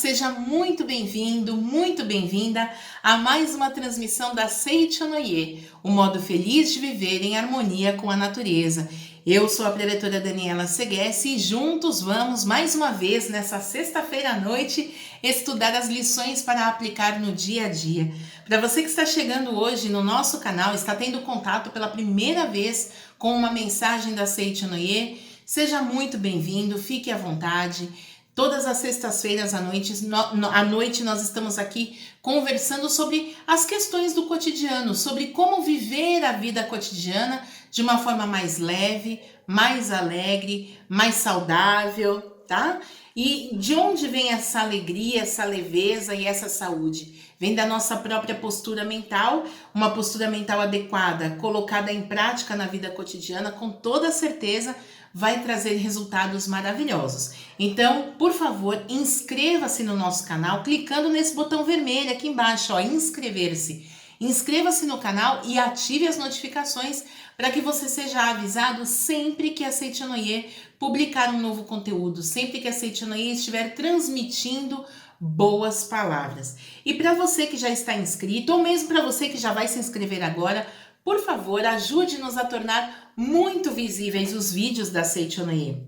seja muito bem-vindo, muito bem-vinda a mais uma transmissão da Seichonoye, o modo feliz de viver em harmonia com a natureza. Eu sou a preletora Daniela Seguesse e juntos vamos mais uma vez nessa sexta-feira à noite estudar as lições para aplicar no dia a dia. Para você que está chegando hoje no nosso canal, está tendo contato pela primeira vez com uma mensagem da Seichonoye, seja muito bem-vindo, fique à vontade. Todas as sextas-feiras à noite nós estamos aqui conversando sobre as questões do cotidiano, sobre como viver a vida cotidiana de uma forma mais leve, mais alegre, mais saudável, tá? E de onde vem essa alegria, essa leveza e essa saúde? Vem da nossa própria postura mental, uma postura mental adequada, colocada em prática na vida cotidiana, com toda certeza vai trazer resultados maravilhosos. Então, por favor, inscreva-se no nosso canal, clicando nesse botão vermelho aqui embaixo, ó, inscrever-se. Inscreva-se no canal e ative as notificações para que você seja avisado sempre que a Seichonoye publicar um novo conteúdo, sempre que a Seichonoye estiver transmitindo boas palavras. E para você que já está inscrito, ou mesmo para você que já vai se inscrever agora, por favor, ajude-nos a tornar muito visíveis os vídeos da Seichonoye.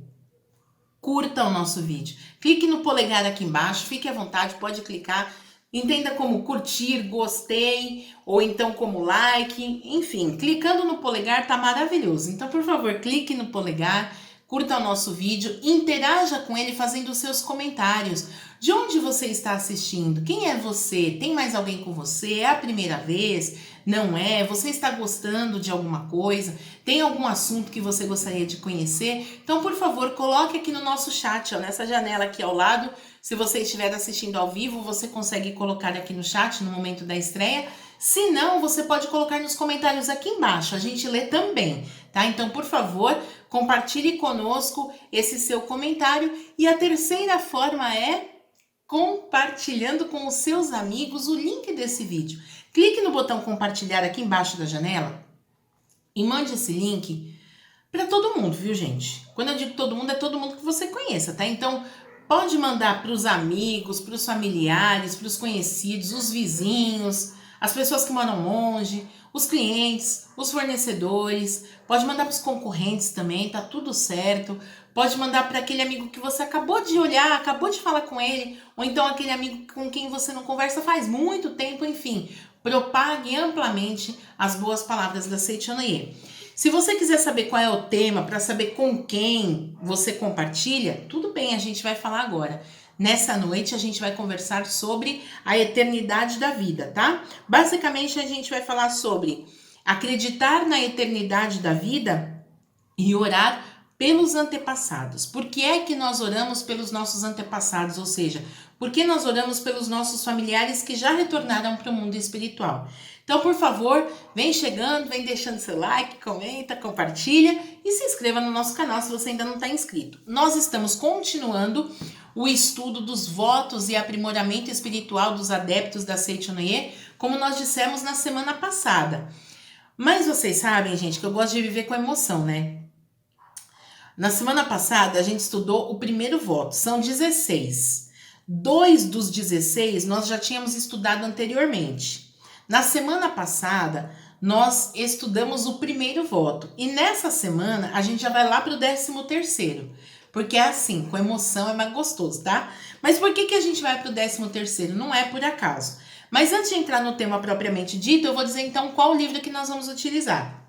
Curta o nosso vídeo. Clique no polegar aqui embaixo, fique à vontade, pode clicar. Entenda como curtir, gostei, ou então como like, enfim, clicando no polegar tá maravilhoso. Então, por favor, clique no polegar, curta o nosso vídeo, interaja com ele fazendo os seus comentários. De onde você está assistindo? Quem é você? Tem mais alguém com você? É a primeira vez? Não é? Você está gostando de alguma coisa? Tem algum assunto que você gostaria de conhecer? Então, por favor, coloque aqui no nosso chat, ó, nessa janela aqui ao lado. Se você estiver assistindo ao vivo, você consegue colocar aqui no chat no momento da estreia. Se não, você pode colocar nos comentários aqui embaixo, a gente lê também, tá? Então, por favor, compartilhe conosco esse seu comentário. E a terceira forma é compartilhando com os seus amigos o link desse vídeo. Clique no botão compartilhar aqui embaixo da janela e mande esse link para todo mundo, viu, gente? Quando eu digo todo mundo, é todo mundo que você conheça, tá? Então, pode mandar para os amigos, para os familiares, para os conhecidos, os vizinhos, as pessoas que moram longe, os clientes, os fornecedores, pode mandar para os concorrentes também, tá tudo certo. Pode mandar para aquele amigo que você acabou de olhar, acabou de falar com ele, ou então aquele amigo com quem você não conversa faz muito tempo, enfim. Propague amplamente as boas palavras da Seichonoye. Se você quiser saber qual é o tema, para saber com quem você compartilha, tudo bem, a gente vai falar agora. Nessa noite a gente vai conversar sobre a eternidade da vida, tá? Basicamente a gente vai falar sobre acreditar na eternidade da vida e orar pelos antepassados. Por que é que nós oramos pelos nossos antepassados? Ou seja, por que nós oramos pelos nossos familiares que já retornaram para o mundo espiritual? Então, por favor, vem chegando, vem deixando seu like, comenta, compartilha e se inscreva no nosso canal se você ainda não está inscrito. Nós estamos continuando o estudo dos votos e aprimoramento espiritual dos adeptos da Seichonoye, como nós dissemos na semana passada. Mas vocês sabem, gente, que eu gosto de viver com emoção, né? Na semana passada, a gente estudou o primeiro voto, são 16. 2 dos 16 nós já tínhamos estudado anteriormente. Na semana passada, nós estudamos o primeiro voto. E nessa semana, a gente já vai lá para o 13º. Porque é assim, com emoção é mais gostoso, tá? Mas por que a gente vai para o 13º? Não é por acaso. Mas antes de entrar no tema propriamente dito, eu vou dizer então qual livro que nós vamos utilizar.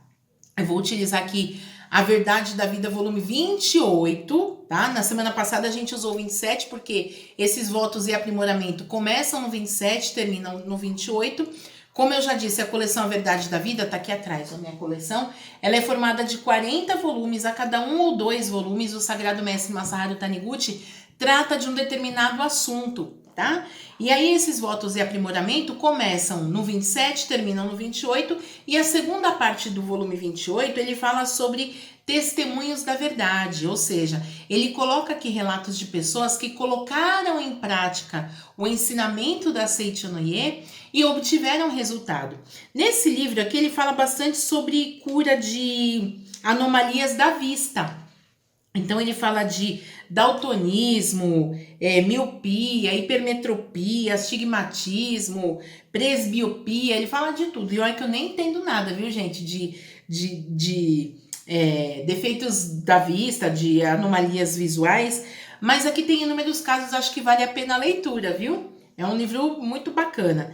Eu vou utilizar aqui A Verdade da Vida, volume 28, tá? Na semana passada a gente usou o 27, porque esses votos e aprimoramento começam no 27, terminam no 28. Como eu já disse, a coleção A Verdade da Vida, tá aqui atrás a minha coleção, ela é formada de 40 volumes, a cada 1 ou 2 volumes, o Sagrado Mestre Masaharu Taniguchi trata de um determinado assunto, tá? E aí esses votos e aprimoramento começam no 27, terminam no 28, e a segunda parte do volume 28, ele fala sobre testemunhos da verdade, ou seja, ele coloca aqui relatos de pessoas que colocaram em prática o ensinamento da Seichonoye e obtiveram resultado. Nesse livro aqui ele fala bastante sobre cura de anomalias da vista. Então ele fala de daltonismo, miopia, hipermetropia, astigmatismo, presbiopia, ele fala de tudo. E olha que eu nem entendo nada, viu, gente, de defeitos da vista, de anomalias visuais, mas aqui tem inúmeros casos, acho que vale a pena a leitura, viu? É um livro muito bacana.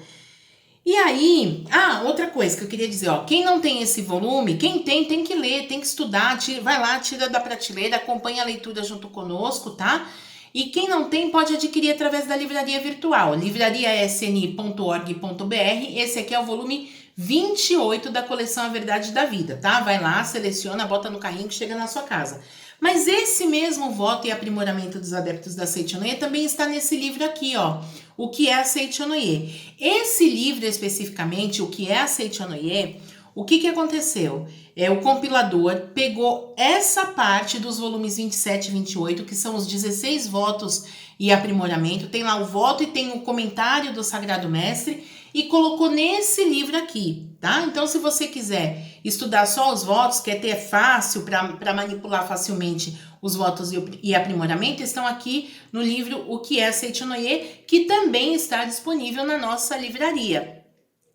E aí, outra coisa que eu queria dizer, ó, quem não tem esse volume, quem tem que ler, tem que estudar, vai lá, tira da prateleira, acompanha a leitura junto conosco, tá? E quem não tem, pode adquirir através da livraria virtual, livrariasni.org.br, esse aqui é o volume 28 da coleção A Verdade da Vida, tá? Vai lá, seleciona, bota no carrinho que chega na sua casa. Mas esse mesmo voto e aprimoramento dos adeptos da Seichonoye também está nesse livro aqui, ó, O que é a Seichonoye. Esse livro especificamente, O que é a Seichonoye, o que aconteceu? O compilador pegou essa parte dos volumes 27 e 28, que são os 16 votos e aprimoramento, tem lá o voto e tem o comentário do Sagrado Mestre, e colocou nesse livro aqui, tá? Então, se você quiser estudar só os votos, quer ter fácil para manipular facilmente os votos e aprimoramento, estão aqui no livro O que é a Seichonoye, que também está disponível na nossa livraria,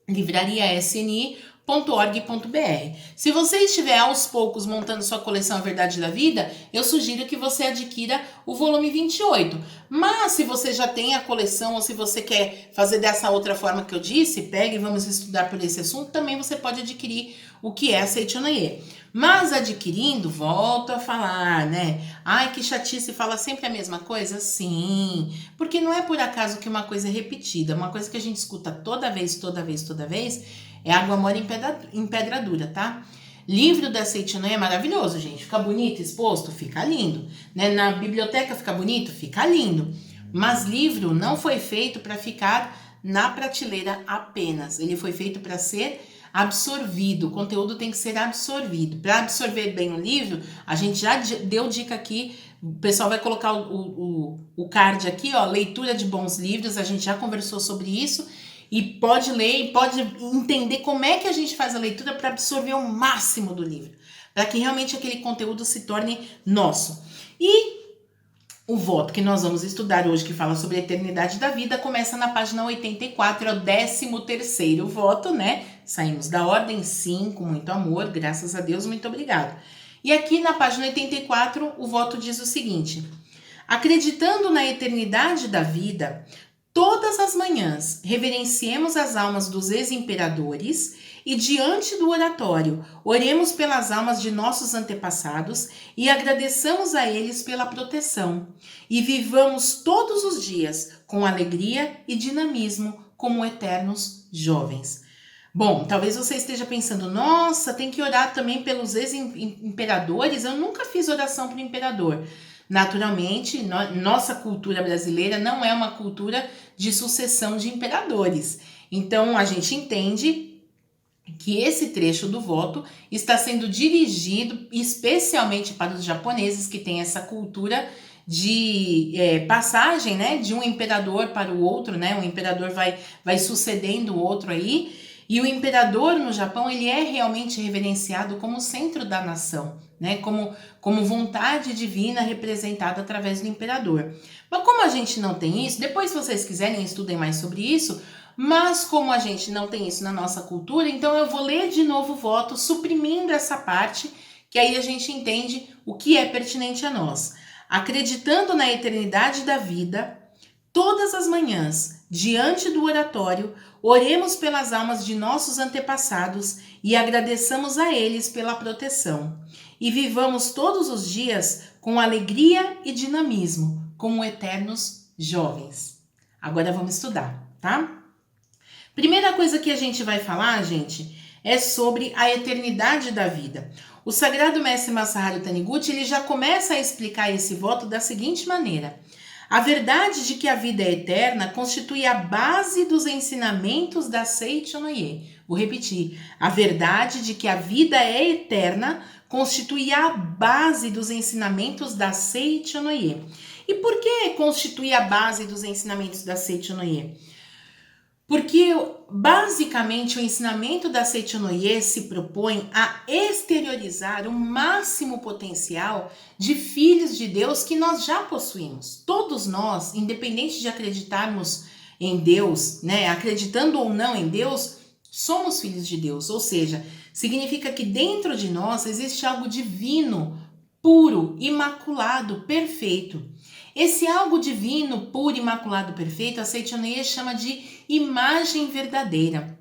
livrariasni.org.br. Se você estiver aos poucos montando sua coleção A Verdade da Vida, eu sugiro que você adquira o volume 28. Mas se você já tem a coleção ou se você quer fazer dessa outra forma que eu disse, pegue e vamos estudar por esse assunto, também você pode adquirir O que é a Seichonoye. Mas adquirindo, volto a falar, né? Ai, que chatice, fala sempre a mesma coisa? Sim, porque não é por acaso que uma coisa é repetida, uma coisa que a gente escuta toda vez, é água mole em pedra dura, tá? Livro da Seichonoye é maravilhoso, gente. Fica bonito exposto? Fica lindo. Né? Na biblioteca fica bonito? Fica lindo. Mas livro não foi feito para ficar na prateleira apenas. Ele foi feito para ser absorvido. O conteúdo tem que ser absorvido. Para absorver bem o livro, a gente já deu dica aqui. O pessoal vai colocar o card aqui, ó, leitura de bons livros. A gente já conversou sobre isso. E pode ler e pode entender como é que a gente faz a leitura para absorver o máximo do livro, para que realmente aquele conteúdo se torne nosso. E o voto que nós vamos estudar hoje, que fala sobre a eternidade da vida, começa na página 84, é o 13º voto, né? Saímos da ordem, sim, com muito amor, graças a Deus, muito obrigado. E aqui na página 84, o voto diz o seguinte: acreditando na eternidade da vida, todas as manhãs, reverenciemos as almas dos ex-imperadores e, diante do oratório, oremos pelas almas de nossos antepassados e agradeçamos a eles pela proteção. E vivamos todos os dias com alegria e dinamismo como eternos jovens. Bom, talvez você esteja pensando, nossa, tem que orar também pelos ex-imperadores? Eu nunca fiz oração para o imperador. Naturalmente, nossa cultura brasileira não é uma cultura de sucessão de imperadores. Então, a gente entende que esse trecho do voto está sendo dirigido especialmente para os japoneses, que têm essa cultura de passagem, né, de um imperador para o outro, né? Um imperador vai sucedendo o outro aí. E o imperador no Japão, ele é realmente reverenciado como centro da nação, né? Como vontade divina representada através do imperador. Mas como a gente não tem isso, depois se vocês quiserem estudem mais sobre isso, mas como a gente não tem isso na nossa cultura, então eu vou ler de novo o voto, suprimindo essa parte, que aí a gente entende o que é pertinente a nós. Acreditando na eternidade da vida, todas as manhãs, diante do oratório, oremos pelas almas de nossos antepassados e agradeçamos a eles pela proteção. E vivamos todos os dias com alegria e dinamismo, como eternos jovens. Agora vamos estudar, tá? Primeira coisa que a gente vai falar, gente, é sobre a eternidade da vida. O Sagrado Mestre Masaharu Taniguchi, ele já começa a explicar esse voto da seguinte maneira: a verdade de que a vida é eterna constitui a base dos ensinamentos da Seichonoye. Vou repetir. A verdade de que a vida é eterna constitui a base dos ensinamentos da Seichonoye. E por que constitui a base dos ensinamentos da Seichonoye? Porque basicamente o ensinamento da Seichonoye se propõe a exteriorizar o máximo potencial de filhos de Deus que nós já possuímos. Todos nós, independente de acreditarmos em Deus, né, acreditando ou não em Deus, somos filhos de Deus. Ou seja, significa que dentro de nós existe algo divino, puro, imaculado, perfeito. Esse algo divino, puro, imaculado, perfeito, a Seichonoye chama de imagem verdadeira,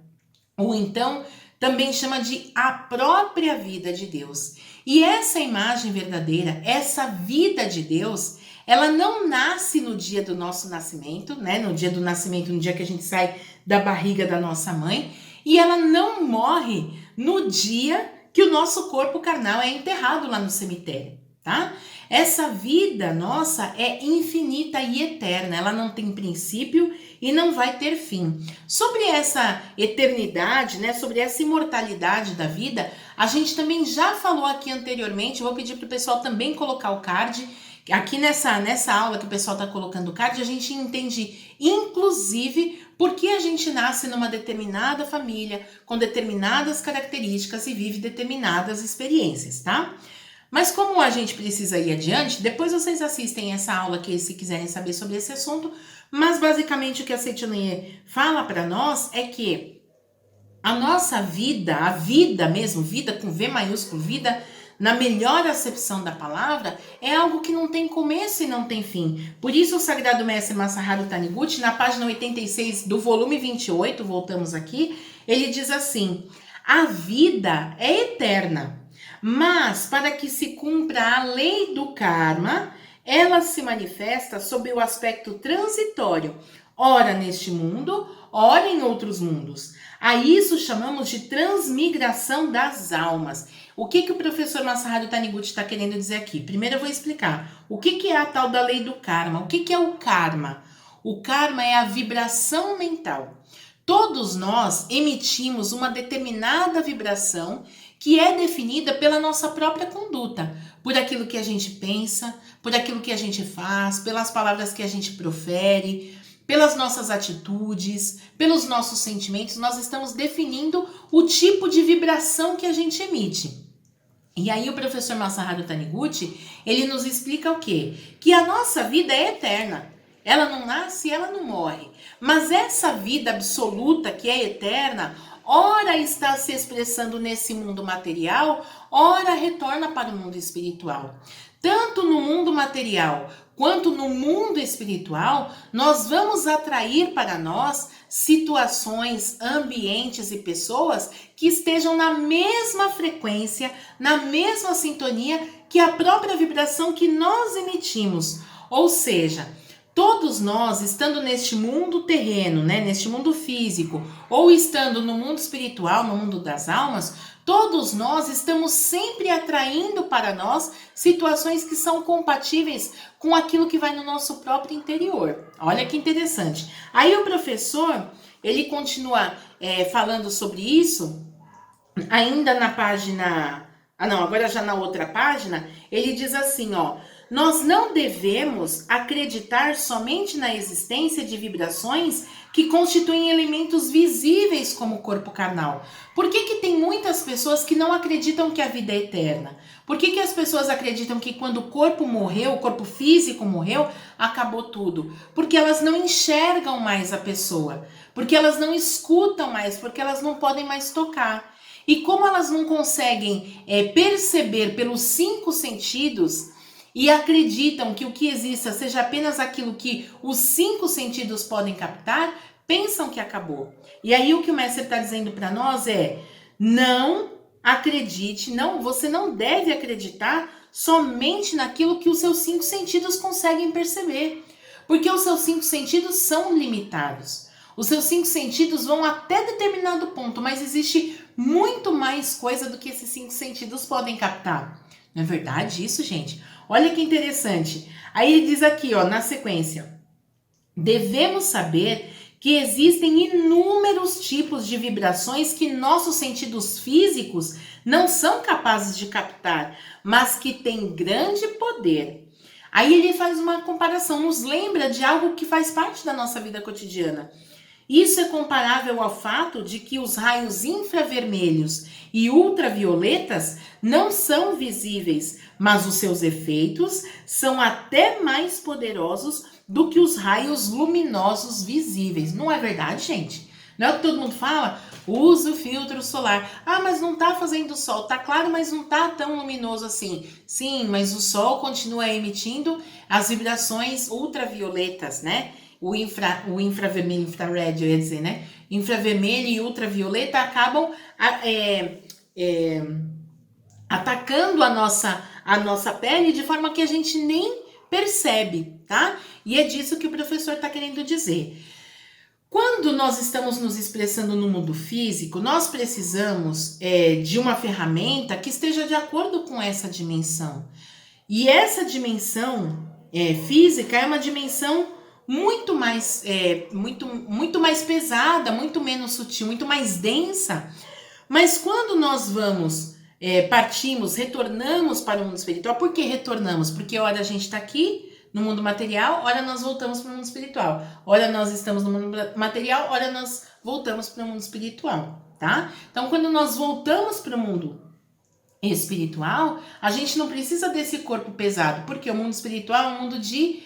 ou então também chama de a própria vida de Deus. E essa imagem verdadeira, essa vida de Deus, ela não nasce no dia do nosso nascimento, né? No dia do nascimento, no dia que a gente sai da barriga da nossa mãe, e ela não morre no dia que o nosso corpo carnal é enterrado lá no cemitério, tá? Essa vida nossa é infinita e eterna, ela não tem princípio e não vai ter fim. Sobre essa eternidade, né, sobre essa imortalidade da vida, a gente também já falou aqui anteriormente. Eu vou pedir para o pessoal também colocar o card. Aqui nessa aula que o pessoal está colocando o card, a gente entende, inclusive, por que a gente nasce numa determinada família, com determinadas características e vive determinadas experiências, tá? Mas como a gente precisa ir adiante, depois vocês assistem essa aula aqui se quiserem saber sobre esse assunto, mas basicamente o que a Seichonoye fala para nós é que a nossa vida, a vida mesmo, vida com V maiúsculo, vida na melhor acepção da palavra, é algo que não tem começo e não tem fim. Por isso o Sagrado Mestre Masaharu Taniguchi, na página 86 do volume 28, voltamos aqui, ele diz assim: a vida é eterna, mas para que se cumpra a lei do karma, ela se manifesta sob o aspecto transitório, ora neste mundo, ora em outros mundos. A isso chamamos de transmigração das almas. O que o professor Masaharu Taniguchi está querendo dizer aqui? Primeiro eu vou explicar o que é a tal da lei do karma. O que é o karma? O karma é a vibração mental. Todos nós emitimos uma determinada vibração que é definida pela nossa própria conduta, por aquilo que a gente pensa, por aquilo que a gente faz, pelas palavras que a gente profere, pelas nossas atitudes, pelos nossos sentimentos. Nós estamos definindo o tipo de vibração que a gente emite. E aí o professor Masaharu Taniguchi, ele nos explica o quê? Que a nossa vida é eterna. Ela não nasce e ela não morre. Mas essa vida absoluta que é eterna, ora está se expressando nesse mundo material, ora retorna para o mundo espiritual. Tanto no mundo material quanto no mundo espiritual, nós vamos atrair para nós situações, ambientes e pessoas que estejam na mesma frequência, na mesma sintonia que a própria vibração que nós emitimos. Ou seja, todos nós, estando neste mundo terreno, né, neste mundo físico, ou estando no mundo espiritual, no mundo das almas, todos nós estamos sempre atraindo para nós situações que são compatíveis com aquilo que vai no nosso próprio interior. Olha que interessante. Aí o professor, ele continua falando sobre isso, ainda na página... agora já na outra página, ele diz assim, ó: nós não devemos acreditar somente na existência de vibrações que constituem elementos visíveis como o corpo carnal. Por que tem muitas pessoas que não acreditam que a vida é eterna? Por que as pessoas acreditam que quando o corpo morreu, o corpo físico morreu, acabou tudo? Porque elas não enxergam mais a pessoa, porque elas não escutam mais, porque elas não podem mais tocar. E como elas não conseguem perceber pelos 5 sentidos, e acreditam que o que exista seja apenas aquilo que os 5 sentidos podem captar, pensam que acabou. E aí o que o mestre está dizendo para nós é: não acredite, você não deve acreditar somente naquilo que os seus 5 sentidos conseguem perceber. Porque os seus 5 sentidos são limitados. Os seus 5 sentidos vão até determinado ponto, mas existe muito mais coisa do que esses 5 sentidos podem captar. Não é verdade isso, gente? Olha que interessante. Aí ele diz aqui, ó, na sequência: devemos saber que existem inúmeros tipos de vibrações que nossos sentidos físicos não são capazes de captar, mas que têm grande poder. Aí ele faz uma comparação, nos lembra de algo que faz parte da nossa vida cotidiana. Isso é comparável ao fato de que os raios infravermelhos e ultravioletas não são visíveis, mas os seus efeitos são até mais poderosos do que os raios luminosos visíveis. Não é verdade, gente? Não é o que todo mundo fala? Usa o filtro solar. Ah, mas não tá fazendo sol. Tá claro, mas não tá tão luminoso assim. Sim, mas o sol continua emitindo as vibrações ultravioletas, né? O infravermelho, infrared, eu ia dizer, né? Infravermelho e ultravioleta acabam atacando a nossa pele de forma que a gente nem percebe, tá? E é disso que o professor está querendo dizer. Quando nós estamos nos expressando no mundo físico, nós precisamos de uma ferramenta que esteja de acordo com essa dimensão. E essa dimensão física é uma dimensão muito mais pesada, muito menos sutil, muito mais densa. Mas quando nós partimos, retornamos para o mundo espiritual, por que retornamos? Porque ora a gente está aqui no mundo material, ora nós voltamos para o mundo espiritual. Ora nós estamos no mundo material, ora nós voltamos para o mundo espiritual, tá? Então, quando nós voltamos para o mundo espiritual, a gente não precisa desse corpo pesado, porque o mundo espiritual é um mundo de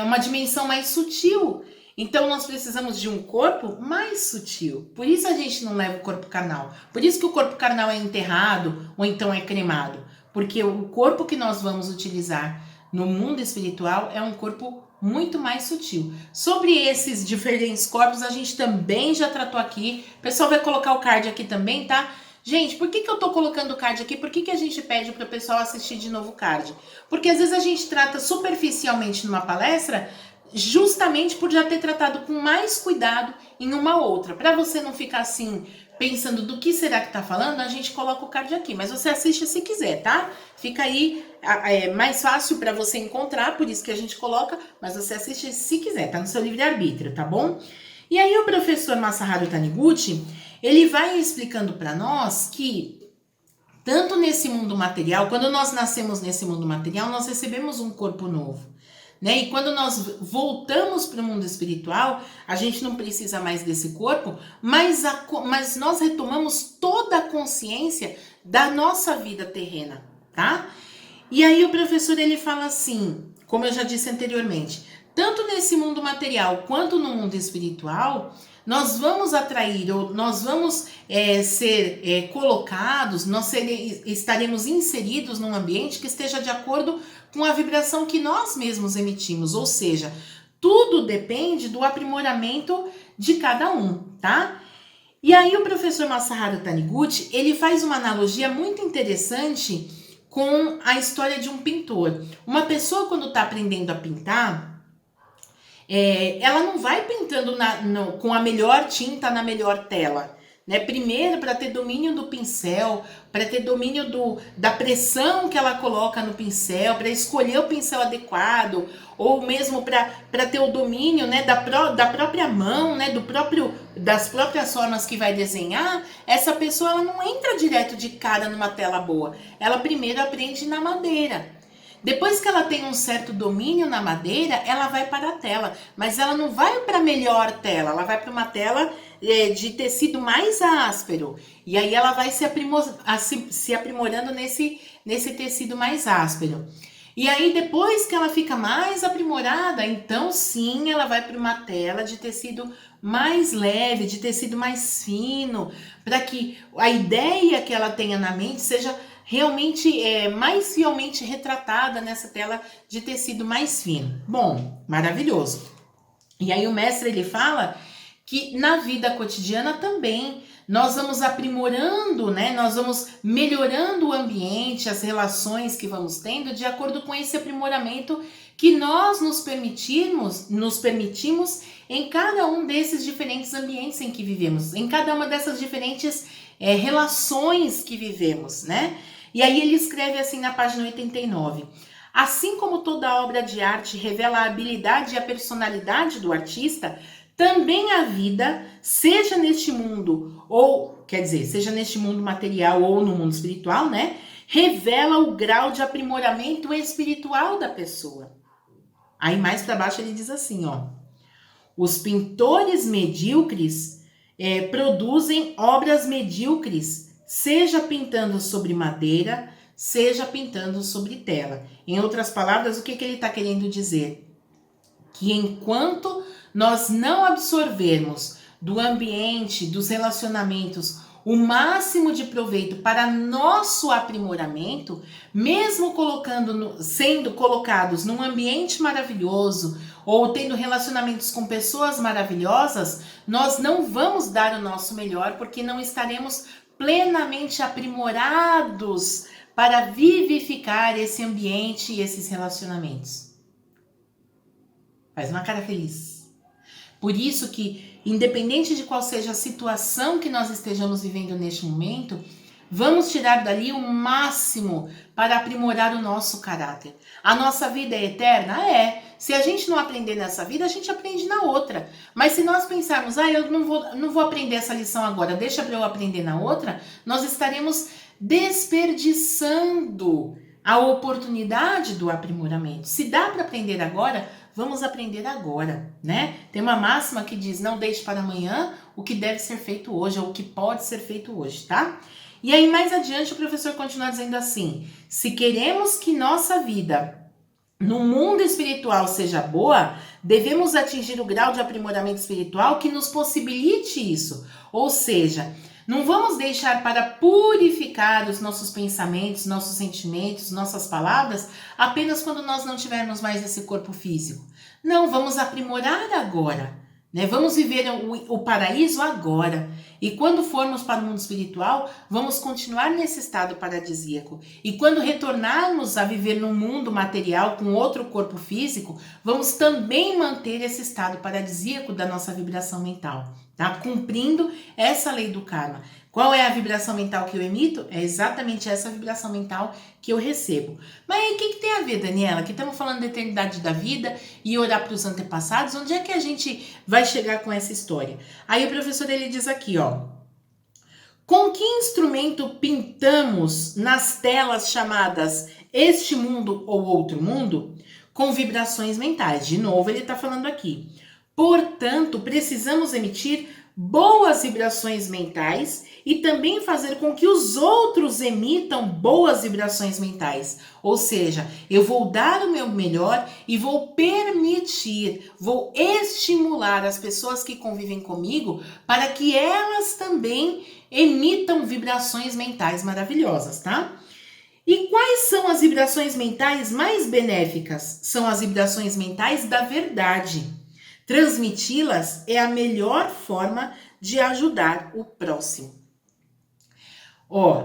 uma dimensão mais sutil. Então, nós precisamos de um corpo mais sutil. Por isso a gente não leva o corpo carnal. Por isso que o corpo carnal é enterrado ou então é cremado. Porque o corpo que nós vamos utilizar no mundo espiritual é um corpo muito mais sutil. Sobre esses diferentes corpos, a gente também já tratou aqui. O pessoal vai colocar o card aqui também, tá? Gente, por que eu tô colocando o card aqui? Por que a gente pede para o pessoal assistir de novo o card? Porque às vezes a gente trata superficialmente numa palestra, justamente por já ter tratado com mais cuidado em uma outra. Para você não ficar assim, pensando do que será que tá falando, a gente coloca o card aqui. Mas você assiste se quiser, tá? Fica aí mais fácil para você encontrar, por isso que a gente coloca, mas você assiste se quiser, tá no seu livre-arbítrio, tá bom? E aí o professor Masaharu Taniguchi, ele vai explicando para nós que tanto nesse mundo material, quando nós nascemos nesse mundo material, nós recebemos um corpo novo, né? E quando nós voltamos para o mundo espiritual, a gente não precisa mais desse corpo, mas nós retomamos toda a consciência da nossa vida terrena, tá? E aí o professor ele fala assim, como eu já disse anteriormente, tanto nesse mundo material quanto no mundo espiritual, nós vamos atrair, ou nós vamos ser colocados, estaremos inseridos num ambiente que esteja de acordo com a vibração que nós mesmos emitimos. Ou seja, tudo depende do aprimoramento de cada um, tá? E aí o professor Masaharu Taniguchi, ele faz uma analogia muito interessante com a história de um pintor. Uma pessoa quando está aprendendo a pintar, ela não vai pintando com a melhor tinta na melhor tela, né? Primeiro, para ter domínio do pincel, para ter domínio da pressão que ela coloca no pincel, para escolher o pincel adequado, ou mesmo para ter o domínio, né, da própria mão, né, das próprias formas que vai desenhar, essa pessoa ela não entra direto de cara numa tela boa. Ela primeiro aprende na madeira. Depois que ela tem um certo domínio na madeira, ela vai para a tela. Mas ela não vai para a melhor tela, ela vai para uma tela de tecido mais áspero. E aí ela vai se aprimorando nesse tecido mais áspero. E aí depois que ela fica mais aprimorada, então sim, ela vai para uma tela de tecido mais leve, de tecido mais fino, para que a ideia que ela tenha na mente seja realmente mais fielmente retratada nessa tela de tecido mais fino. Bom, maravilhoso. E aí o mestre ele fala que na vida cotidiana também nós vamos aprimorando, né? Nós vamos melhorando o ambiente, as relações que vamos tendo de acordo com esse aprimoramento que nós nos permitimos em cada um desses diferentes ambientes em que vivemos, em cada uma dessas diferentes relações que vivemos, né? E aí ele escreve assim na página 89. Assim como toda obra de arte revela a habilidade e a personalidade do artista, também a vida, seja neste mundo, seja neste mundo material ou no mundo espiritual, né? Revela o grau de aprimoramento espiritual da pessoa. Aí mais para baixo ele diz assim, ó. Os pintores medíocres produzem obras medíocres, seja pintando sobre madeira, seja pintando sobre tela. Em outras palavras, o que ele está querendo dizer? Que enquanto nós não absorvermos do ambiente, dos relacionamentos, o máximo de proveito para nosso aprimoramento, mesmo sendo colocados num ambiente maravilhoso ou tendo relacionamentos com pessoas maravilhosas, nós não vamos dar o nosso melhor porque não estaremos plenamente aprimorados para vivificar esse ambiente e esses relacionamentos. Faz uma cara feliz. Por isso que, independente de qual seja a situação que nós estejamos vivendo neste momento, vamos tirar dali o máximo para aprimorar o nosso caráter. A nossa vida é eterna? Se a gente não aprender nessa vida, a gente aprende na outra. Mas se nós pensarmos, eu não vou aprender essa lição agora, deixa para eu aprender na outra, nós estaremos desperdiçando a oportunidade do aprimoramento. Se dá para aprender agora, vamos aprender agora, né? Tem uma máxima que diz, não deixe para amanhã o que deve ser feito hoje, ou o que pode ser feito hoje, tá? E aí, mais adiante, o professor continua dizendo assim, se queremos que nossa vida no mundo espiritual seja boa, devemos atingir o grau de aprimoramento espiritual que nos possibilite isso. Ou seja, não vamos deixar para purificar os nossos pensamentos, nossos sentimentos, nossas palavras, apenas quando nós não tivermos mais esse corpo físico. Não, vamos aprimorar agora, né? Vamos viver o paraíso agora. E quando formos para o mundo espiritual, vamos continuar nesse estado paradisíaco. E quando retornarmos a viver num mundo material com outro corpo físico, vamos também manter esse estado paradisíaco da nossa vibração mental, tá? Cumprindo essa lei do karma. Qual é a vibração mental que eu emito? É exatamente essa vibração mental que eu recebo. Mas aí o que tem a ver, Daniela? Que estamos falando da eternidade da vida e orar para os antepassados. Onde é que a gente vai chegar com essa história? Aí o professor ele diz aqui, ó. Com que instrumento pintamos nas telas chamadas este mundo ou outro mundo? Com vibrações mentais. De novo ele está falando aqui. Portanto, precisamos emitir boas vibrações mentais e também fazer com que os outros emitam boas vibrações mentais. Ou seja, eu vou dar o meu melhor e vou permitir, vou estimular as pessoas que convivem comigo para que elas também emitam vibrações mentais maravilhosas, tá? E quais são as vibrações mentais mais benéficas? São as vibrações mentais da verdade. Transmiti-las é a melhor forma de ajudar o próximo.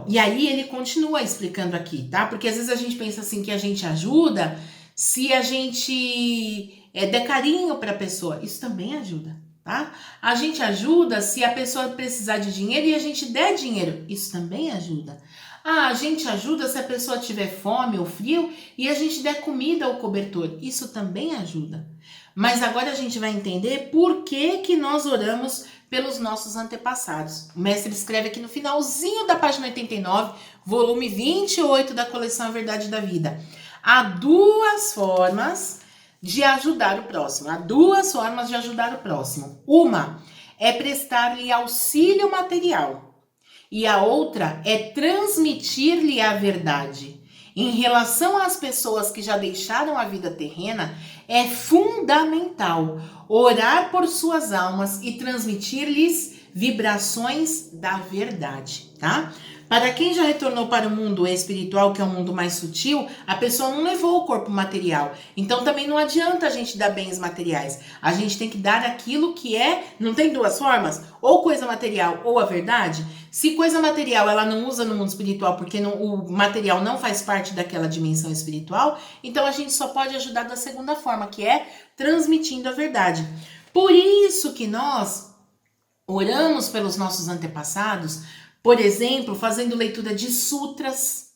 E aí ele continua explicando aqui, tá? Porque às vezes a gente pensa assim que a gente ajuda se a gente der carinho para a pessoa. Isso também ajuda, tá? A gente ajuda se a pessoa precisar de dinheiro e a gente der dinheiro. Isso também ajuda. A gente ajuda se a pessoa tiver fome ou frio e a gente der comida ou cobertor. Isso também ajuda. Mas agora a gente vai entender por que nós oramos pelos nossos antepassados. O mestre escreve aqui no finalzinho da página 89, volume 28 da coleção A Verdade da Vida. Há duas formas de ajudar o próximo. Uma é prestar-lhe auxílio material e a outra é transmitir-lhe a verdade. Em relação às pessoas que já deixaram a vida terrena, é fundamental orar por suas almas e transmitir-lhes vibrações da verdade, tá? Para quem já retornou para o mundo espiritual, que é um mundo mais sutil, a pessoa não levou o corpo material. Então também não adianta a gente dar bens materiais. A gente tem que dar aquilo que não tem duas formas? Ou coisa material ou a verdade. Se coisa material ela não usa no mundo espiritual porque o material não faz parte daquela dimensão espiritual, então a gente só pode ajudar da segunda forma, que é transmitindo a verdade. Por isso que nós oramos pelos nossos antepassados, por exemplo, fazendo leitura de sutras,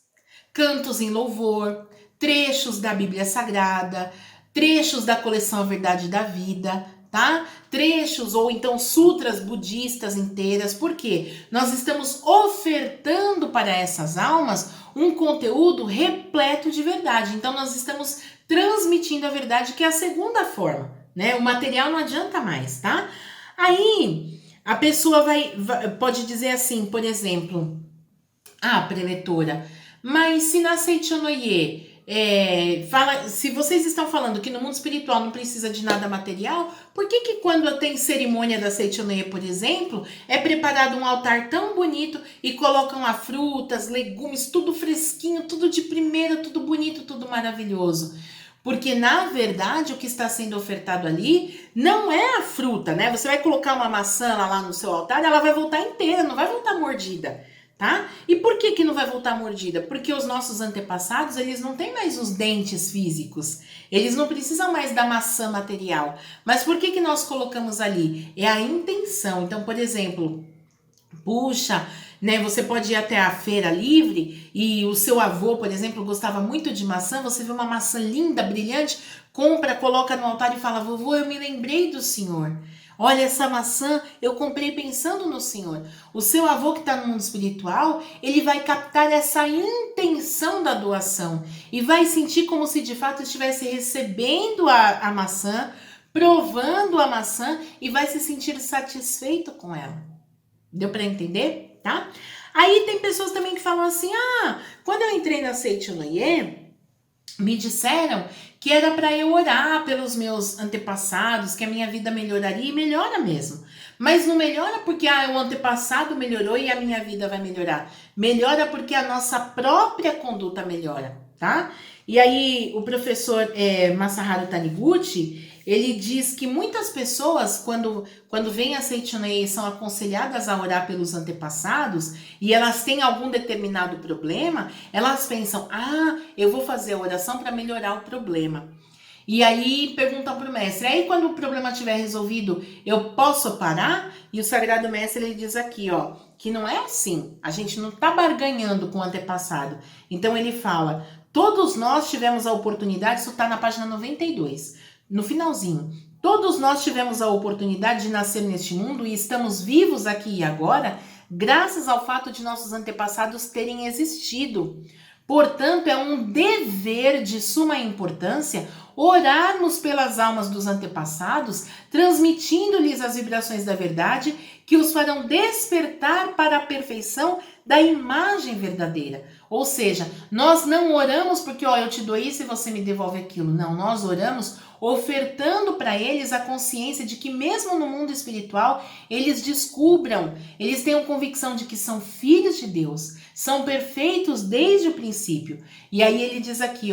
cantos em louvor, trechos da Bíblia Sagrada, trechos da coleção A Verdade da Vida, tá? Trechos ou então sutras budistas inteiras, porque nós estamos ofertando para essas almas um conteúdo repleto de verdade. Então nós estamos transmitindo a verdade, que é a segunda forma, né? O material não adianta mais, tá? Aí a pessoa pode dizer assim, por exemplo, preletora, mas se na Seichonoye fala, se vocês estão falando que no mundo espiritual não precisa de nada material, por que quando tem cerimônia da Seichonoye, por exemplo, é preparado um altar tão bonito e colocam lá frutas, legumes, tudo fresquinho, tudo de primeira, tudo bonito, tudo maravilhoso? Porque, na verdade, o que está sendo ofertado ali não é a fruta, né? Você vai colocar uma maçã lá no seu altar, ela vai voltar inteira, não vai voltar mordida, tá? E por que não vai voltar mordida? Porque os nossos antepassados, eles não têm mais os dentes físicos. Eles não precisam mais da maçã material. Mas por que nós colocamos ali? É a intenção. Então, por exemplo, puxa, né, você pode ir até a feira livre e o seu avô, por exemplo, gostava muito de maçã, você vê uma maçã linda, brilhante, compra, coloca no altar e fala: vovô, eu me lembrei do senhor. Olha, essa maçã eu comprei pensando no senhor. O seu avô que está no mundo espiritual, ele vai captar essa intenção da doação e vai sentir como se de fato estivesse recebendo a maçã, provando a maçã e vai se sentir satisfeito com ela. Deu para entender, tá? Aí tem pessoas também que falam assim: quando eu entrei na Seichonoye, me disseram que era para eu orar pelos meus antepassados, que a minha vida melhoraria, e melhora mesmo. Mas não melhora porque o antepassado melhorou e a minha vida vai melhorar. Melhora porque a nossa própria conduta melhora, tá? E aí o professor Masaharu Taniguchi, ele diz que muitas pessoas, quando vêm a Seichonoye, são aconselhadas a orar pelos antepassados e elas têm algum determinado problema, elas pensam: eu vou fazer a oração para melhorar o problema. E aí perguntam para o mestre: aí quando o problema estiver resolvido, eu posso parar? E o Sagrado Mestre, ele diz aqui, que não é assim. A gente não está barganhando com o antepassado. Então ele fala: todos nós tivemos a oportunidade, isso está na página 92, no finalzinho. Todos nós tivemos a oportunidade de nascer neste mundo e estamos vivos aqui e agora, graças ao fato de nossos antepassados terem existido. Portanto, é um dever de suma importância orarmos pelas almas dos antepassados, transmitindo-lhes as vibrações da verdade que os farão despertar para a perfeição da imagem verdadeira. Ou seja, nós não oramos porque eu te dou isso e você me devolve aquilo. Não, nós oramos ofertando para eles a consciência de que mesmo no mundo espiritual, eles descubram, eles tenham convicção de que são filhos de Deus, são perfeitos desde o princípio. E aí ele diz aqui,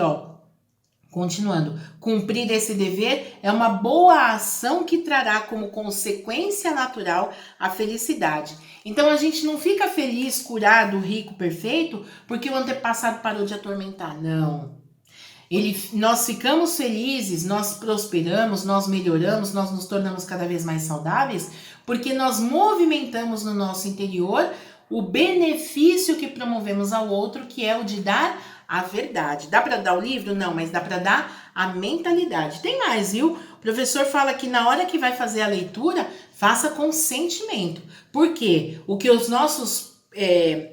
continuando: cumprir esse dever é uma boa ação que trará como consequência natural a felicidade. Então a gente não fica feliz, curado, rico, perfeito, porque o antepassado parou de atormentar. Não. Nós ficamos felizes, nós prosperamos, nós melhoramos, nós nos tornamos cada vez mais saudáveis, porque nós movimentamos no nosso interior o benefício que promovemos ao outro, que é o de dar a verdade. Dá para dar o livro? Não, mas dá para dar a mentalidade. Tem mais, viu? O professor fala que na hora que vai fazer a leitura, faça com sentimento. Por quê? O que os nossos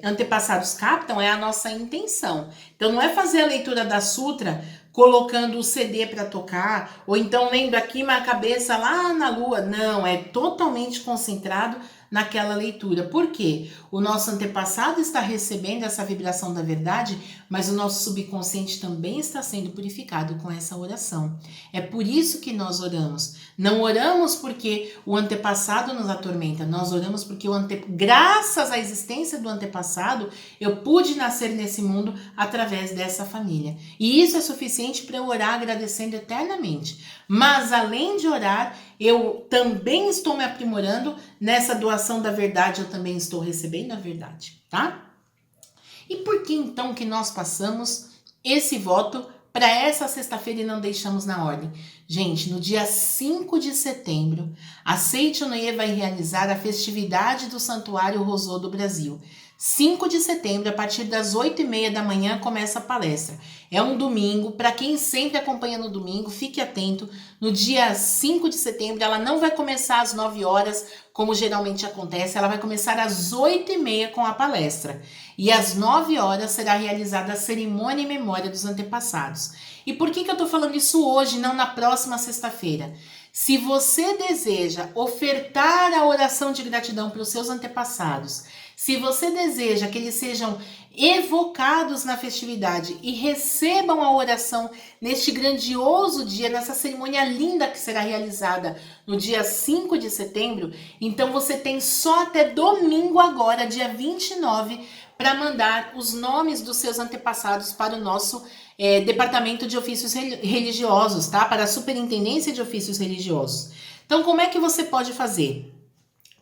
antepassados captam é a nossa intenção. Então não é fazer a leitura da sutra colocando o CD para tocar, ou então lendo aqui mas a cabeça lá na lua. Não, é totalmente concentrado naquela leitura. Por quê? O nosso antepassado está recebendo essa vibração da verdade, mas o nosso subconsciente também está sendo purificado com essa oração. É por isso que nós oramos. Não oramos porque o antepassado nos atormenta, nós oramos porque graças à existência do antepassado, eu pude nascer nesse mundo através dessa família. E isso é suficiente para eu orar agradecendo eternamente. Mas além de orar, eu também estou me aprimorando nessa doação da verdade, eu também estou recebendo a verdade, tá? E por que então que nós passamos esse voto para essa sexta-feira e não deixamos na ordem? Gente, no dia 5 de setembro, a Seichonoye vai realizar a festividade do Santuário Rosô do Brasil. 5 de setembro, a partir das 8h30 da manhã, começa a palestra. É um domingo, para quem sempre acompanha no domingo, fique atento. No dia 5 de setembro, ela não vai começar às 9 horas, como geralmente acontece, ela vai começar às 8h30 com a palestra. E às 9 horas será realizada a cerimônia em memória dos antepassados. E por que eu estou falando isso hoje, não na próxima sexta-feira? Se você deseja ofertar a oração de gratidão para os seus antepassados, se você deseja que eles sejam evocados na festividade e recebam a oração neste grandioso dia, nessa cerimônia linda que será realizada no dia 5 de setembro, então você tem só até domingo agora, dia 29, para mandar os nomes dos seus antepassados para o nosso Departamento de Ofícios Religiosos, tá? Para a Superintendência de Ofícios Religiosos. Então, como é que você pode fazer?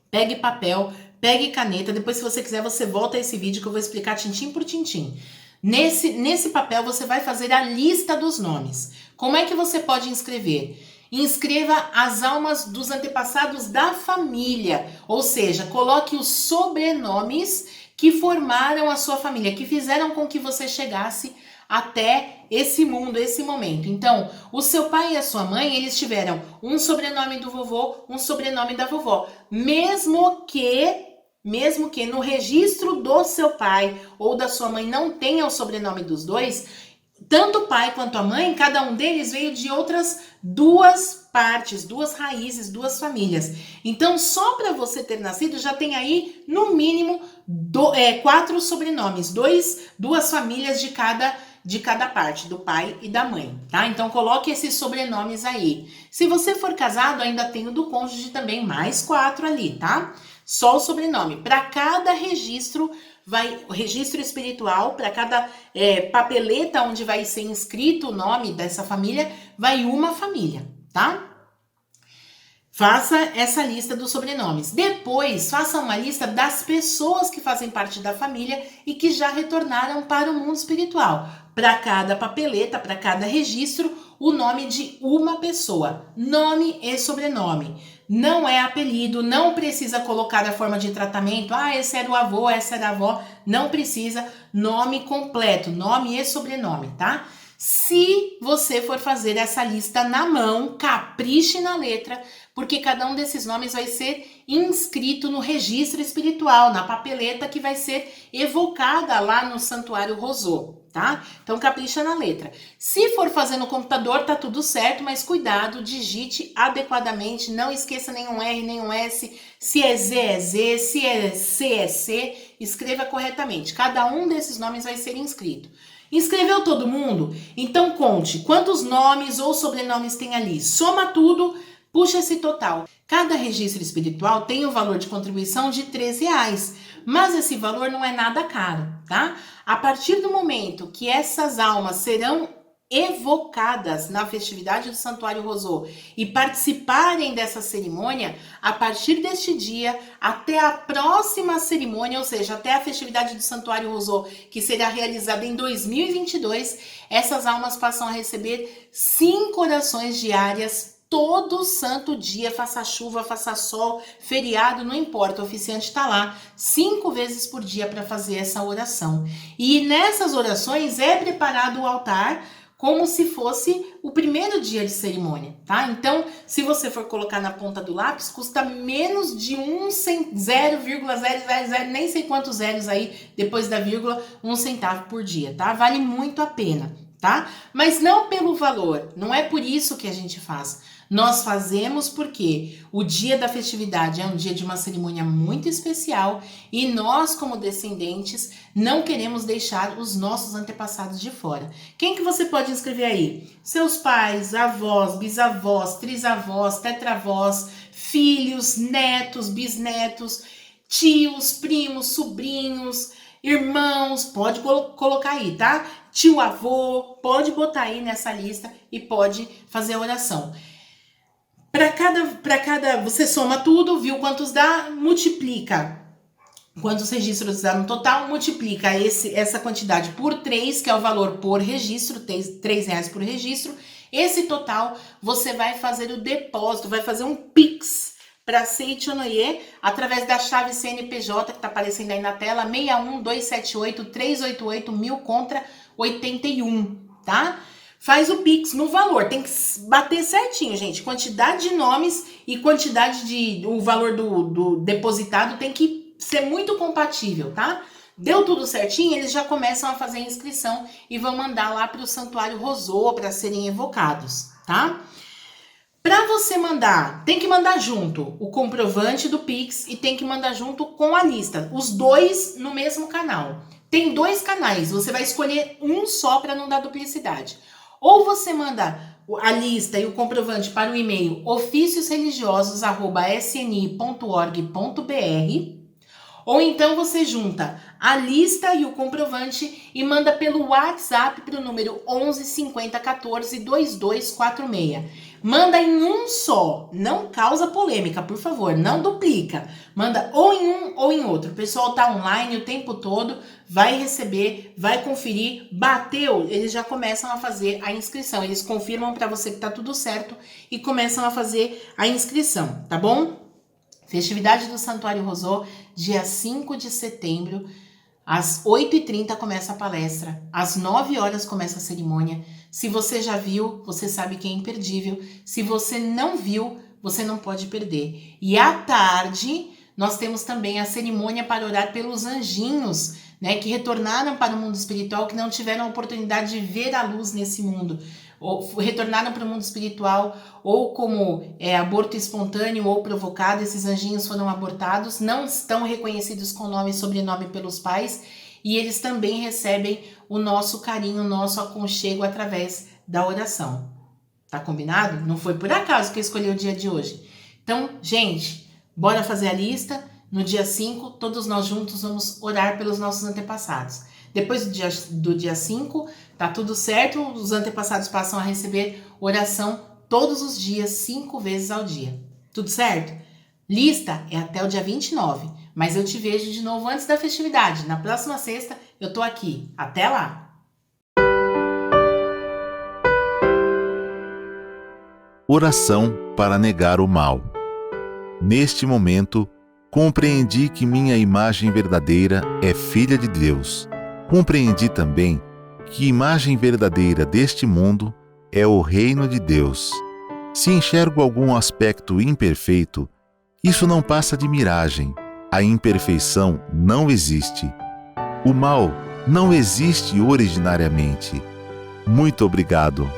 Pegue papel, pegue caneta, depois se você quiser você volta a esse vídeo que eu vou explicar tintim por tintim. Nesse papel você vai fazer a lista dos nomes. Como é que você pode inscrever? Inscreva as almas dos antepassados da família, ou seja, coloque os sobrenomes que formaram a sua família, que fizeram com que você chegasse até esse mundo, esse momento. Então, o seu pai e a sua mãe, eles tiveram um sobrenome do vovô, um sobrenome da vovó. Mesmo que no registro do seu pai ou da sua mãe não tenha o sobrenome dos dois, tanto o pai quanto a mãe, cada um deles veio de outras duas partes, duas raízes, duas famílias. Então, só para você ter nascido, já tem aí, no mínimo, 4 sobrenomes, duas famílias de cada parte, do pai e da mãe, tá? Então, coloque esses sobrenomes aí. Se você for casado, ainda tem o do cônjuge também, mais 4 ali, tá? Só o sobrenome. Para cada registro, o registro espiritual, para cada papeleta onde vai ser inscrito o nome dessa família, vai uma família, tá? Faça essa lista dos sobrenomes. Depois, faça uma lista das pessoas que fazem parte da família e que já retornaram para o mundo espiritual. Para cada papeleta, para cada registro, o nome de uma pessoa. Nome e sobrenome. Não é apelido, não precisa colocar a forma de tratamento. Ah, esse era o avô, essa era a avó. Não precisa. Nome completo, nome e sobrenome, tá? Se você for fazer essa lista na mão, capriche na letra, porque cada um desses nomes vai ser inscrito no registro espiritual, na papeleta que vai ser evocada lá no Santuário Rosô, tá? Então capricha na letra. Se for fazer no computador, tá tudo certo, mas cuidado, digite adequadamente, não esqueça nenhum R, nenhum S, se é Z é Z, se é C é C, escreva corretamente. Cada um desses nomes vai ser inscrito. Inscreveu todo mundo? Então conte quantos nomes ou sobrenomes tem ali. Soma tudo, puxa esse total. Cada registro espiritual tem o valor de contribuição de R$13, mas esse valor não é nada caro, tá? A partir do momento que essas almas serão evocadas na festividade do Santuário Rosô e participarem dessa cerimônia, a partir deste dia até a próxima cerimônia, ou seja, até a festividade do Santuário Rosô, que será realizada em 2022, essas almas passam a receber 5 orações diárias todo santo dia, faça chuva, faça sol, feriado, não importa, o oficiante está lá 5 vezes por dia para fazer essa oração. E nessas orações é preparado o altar como se fosse o primeiro dia de cerimônia, tá? Então, se você for colocar na ponta do lápis, custa menos de 0,000, nem sei quantos zeros aí, depois da vírgula, 1 centavo por dia, tá? Vale muito a pena, tá? Mas não pelo valor, não é por isso que a gente faz. Nós fazemos porque o dia da festividade é um dia de uma cerimônia muito especial e nós, como descendentes, não queremos deixar os nossos antepassados de fora. Quem que você pode inscrever aí? Seus pais, avós, bisavós, trisavós, tetravós, filhos, netos, bisnetos, tios, primos, sobrinhos, irmãos, pode colocar aí, tá? Tio avô, pode botar aí nessa lista e pode fazer a oração. Para cada, você soma tudo, viu quantos dá, multiplica quantos registros dá no total, multiplica essa quantidade por 3, que é o valor por registro, R$3 por registro. Esse total, você vai fazer o depósito, vai fazer um Pix para Seiichi Onoye, através da chave CNPJ, que está aparecendo aí na tela, 61278-388-1000 contra 81, tá? Faz o Pix no valor, tem que bater certinho, gente. Quantidade de nomes e quantidade o valor do depositado tem que ser muito compatível, tá? Deu tudo certinho, eles já começam a fazer a inscrição e vão mandar lá para o Santuário Rosô para serem evocados, tá? Para você mandar, tem que mandar junto o comprovante do Pix e tem que mandar junto com a lista. Os dois no mesmo canal. Tem 2 canais, você vai escolher um só para não dar duplicidade. Ou você manda a lista e o comprovante para o e-mail oficiosreligiosos@sni.org.br, ou então você junta a lista e o comprovante e manda pelo WhatsApp para o número 11 50 14 2246. Manda em um só, não causa polêmica, por favor, não duplica. Manda ou em um ou em outro. O pessoal tá online o tempo todo, vai receber, vai conferir, bateu, eles já começam a fazer a inscrição. Eles confirmam para você que tá tudo certo e começam a fazer a inscrição, tá bom? Festividade do Santuário Rosô, dia 5 de setembro, às 8h30 começa a palestra, às 9 horas começa a cerimônia. Se você já viu, você sabe que é imperdível. Se você não viu, você não pode perder. E à tarde, nós temos também a cerimônia para orar pelos anjinhos, né, que retornaram para o mundo espiritual, que não tiveram a oportunidade de ver a luz nesse mundo, ou retornaram para o mundo espiritual, ou como aborto espontâneo ou provocado, esses anjinhos foram abortados, não estão reconhecidos com nome e sobrenome pelos pais, e eles também recebem o nosso carinho, o nosso aconchego através da oração. Tá combinado? Não foi por acaso que eu escolhi o dia de hoje. Então, gente, bora fazer a lista. No dia 5, todos nós juntos vamos orar pelos nossos antepassados. Depois do dia 5, tá tudo certo, os antepassados passam a receber oração todos os dias, 5 vezes ao dia. Tudo certo? Lista é até o dia 29, mas eu te vejo de novo antes da festividade. Na próxima sexta eu tô aqui. Até lá! Oração para negar o mal. Neste momento, compreendi que minha imagem verdadeira é filha de Deus. Compreendi também que imagem verdadeira deste mundo é o reino de Deus. Se enxergo algum aspecto imperfeito, isso não passa de miragem. A imperfeição não existe. O mal não existe originariamente. Muito obrigado.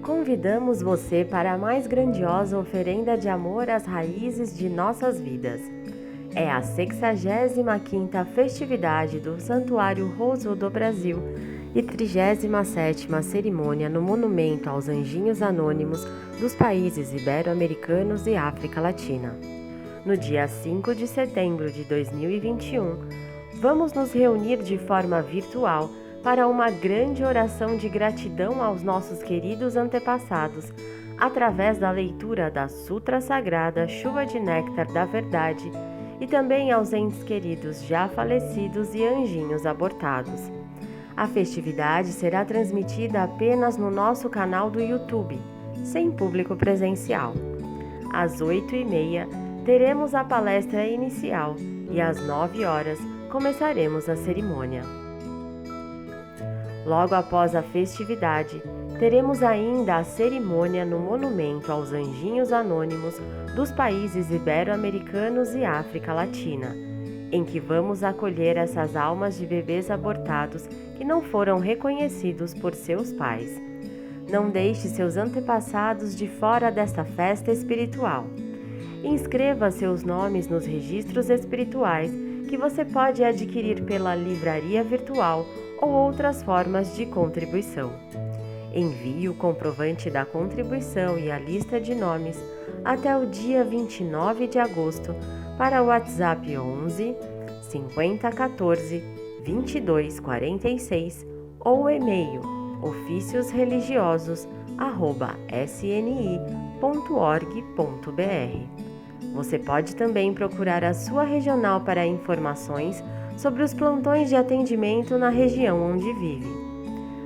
Convidamos você para a mais grandiosa oferenda de amor às raízes de nossas vidas. É a 65ª festividade do Santuário Rosô do Brasil e 37ª cerimônia no Monumento aos Anjinhos Anônimos dos países ibero-americanos e África Latina. No dia 5 de setembro de 2021, vamos nos reunir de forma virtual para uma grande oração de gratidão aos nossos queridos antepassados, através da leitura da Sutra Sagrada Chuva de Néctar da Verdade e também aos entes queridos já falecidos e anjinhos abortados. A festividade será transmitida apenas no nosso canal do YouTube, sem público presencial. Às 8h30 teremos a palestra inicial e às 9 horas começaremos a cerimônia. Logo após a festividade, teremos ainda a cerimônia no Monumento aos Anjinhos Anônimos dos países ibero-americanos e África Latina, em que vamos acolher essas almas de bebês abortados que não foram reconhecidos por seus pais. Não deixe seus antepassados de fora desta festa espiritual. Inscreva seus nomes nos registros espirituais que você pode adquirir pela livraria virtual ou outras formas de contribuição. Envie o comprovante da contribuição e a lista de nomes até o dia 29 de agosto para o WhatsApp 11 50 14 22 46 ou o e-mail oficiosreligiosos@sni.org.br. Você pode também procurar a sua regional para informações sobre os plantões de atendimento na região onde vive.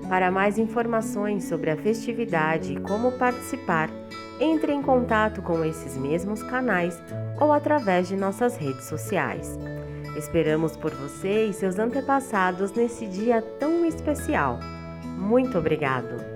Para mais informações sobre a festividade e como participar, entre em contato com esses mesmos canais ou através de nossas redes sociais. Esperamos por você e seus antepassados nesse dia tão especial. Muito obrigado!